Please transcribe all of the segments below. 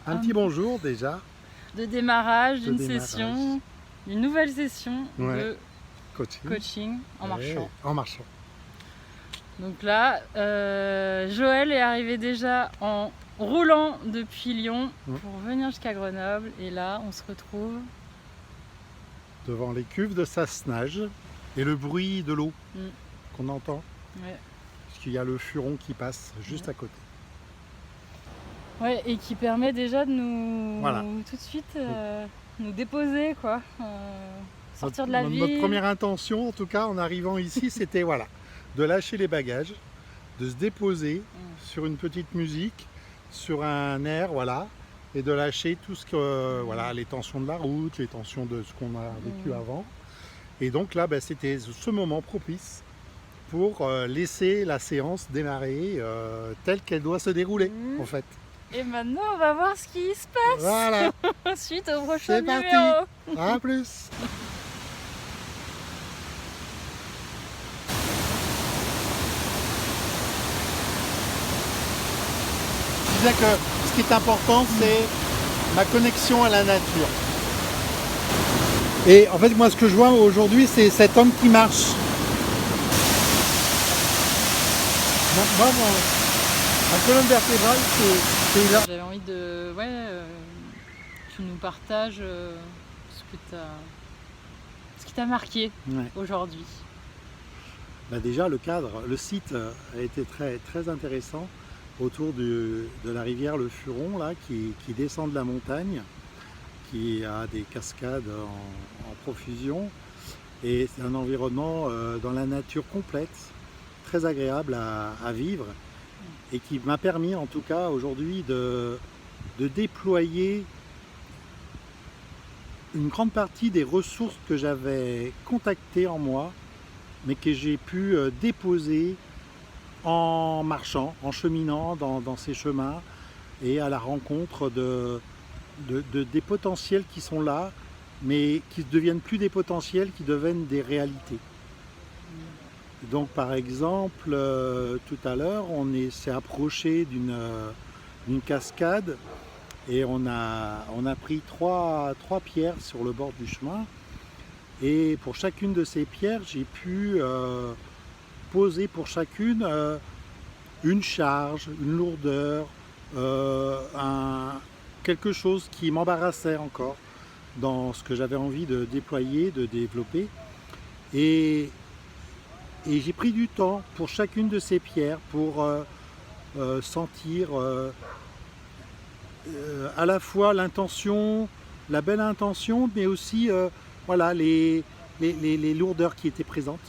Un petit bonjour déjà. De démarrage d'une démarrage. session, une nouvelle session de Coaching en marchant. En marchant. Donc là, Joël est arrivé déjà en roulant depuis Lyon pour venir jusqu'à Grenoble. Et là, on se retrouve devant les cuves de Sassenage et le bruit de l'eau qu'on entend. Ouais. Parce qu'il y a le furon qui passe juste à côté. Ouais, et qui permet déjà de nous Voilà. tout de suite nous déposer, quoi. Sortir de la ville. Notre première intention, en tout cas, en arrivant ici, c'était voilà, de lâcher les bagages, de se déposer sur une petite musique, sur un air, voilà, et de lâcher tout ce que, voilà, les tensions de la route, les tensions de ce qu'on a vécu avant. Et donc là, c'était ce moment propice pour laisser la séance démarrer telle qu'elle doit se dérouler, en fait. Et maintenant, on va voir ce qui se passe. Voilà. Suite au prochain numéro. C'est parti. À plus. Je disais que ce qui est important, c'est ma connexion à la nature. Et en fait, moi, ce que je vois aujourd'hui, c'est cet homme qui marche. Moi, ma colonne vertébrale, c'est là. J'avais envie de... tu nous partages ce qui t'a marqué aujourd'hui. Déjà, le cadre, le site a été très, très intéressant autour de la rivière Le Furon, là, qui descend de la montagne, qui a des cascades en profusion. Et c'est un environnement dans la nature complète, très agréable à vivre. Et qui m'a permis en tout cas aujourd'hui de déployer une grande partie des ressources que j'avais contactées en moi, mais que j'ai pu déposer en marchant, en cheminant dans ces chemins et à la rencontre des potentiels qui sont là, mais qui ne deviennent plus des potentiels, qui deviennent des réalités. Donc par exemple, tout à l'heure, on s'est approché d'une cascade et on a pris trois pierres sur le bord du chemin. Et pour chacune de ces pierres, j'ai pu poser pour chacune une charge, une lourdeur, quelque chose qui m'embarrassait encore dans ce que j'avais envie de déployer, de développer. Et j'ai pris du temps pour chacune de ces pierres pour sentir à la fois l'intention, la belle intention, mais aussi voilà, les lourdeurs qui étaient présentes.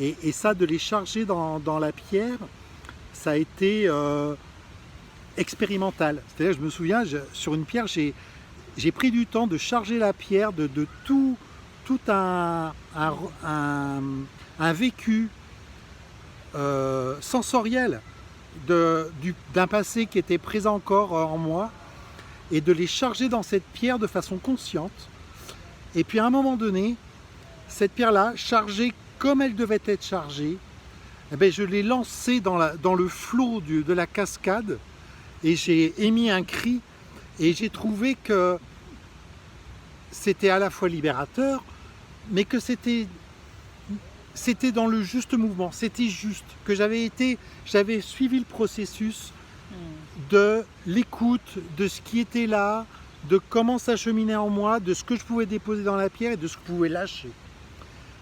Et ça, de les charger dans la pierre, ça a été expérimental. C'est-à-dire, je me souviens, sur une pierre, j'ai pris du temps de charger la pierre de tout un vécu sensoriel d'un passé qui était présent encore en moi, et de les charger dans cette pierre de façon consciente. Et puis à un moment donné, cette pierre-là, chargée comme elle devait être chargée, je l'ai lancée dans le flot de la cascade, et j'ai émis un cri, et j'ai trouvé que c'était à la fois libérateur, mais que c'était dans le juste mouvement, c'était juste, que j'avais suivi le processus de l'écoute, de ce qui était là, de comment ça cheminait en moi, de ce que je pouvais déposer dans la pierre et de ce que je pouvais lâcher.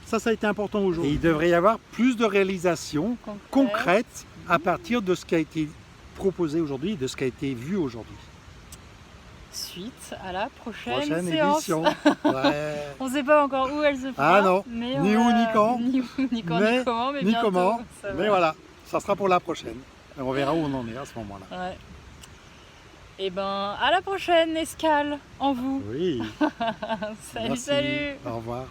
Ça a été important aujourd'hui. Et il devrait y avoir plus de réalisations concrètes à partir de ce qui a été proposé aujourd'hui, de ce qui a été vu aujourd'hui. Suite à la prochaine séance. Édition. Ouais. On ne sait pas encore où elle se fera. Ah non, mais ni où ni quand. Ni quand, ni comment, mais bientôt. Mais voilà, ça sera pour la prochaine. Et on verra où on en est à ce moment-là. Ouais. Et à la prochaine escale en vous. Oui. Salut, Merci. salut. Au revoir.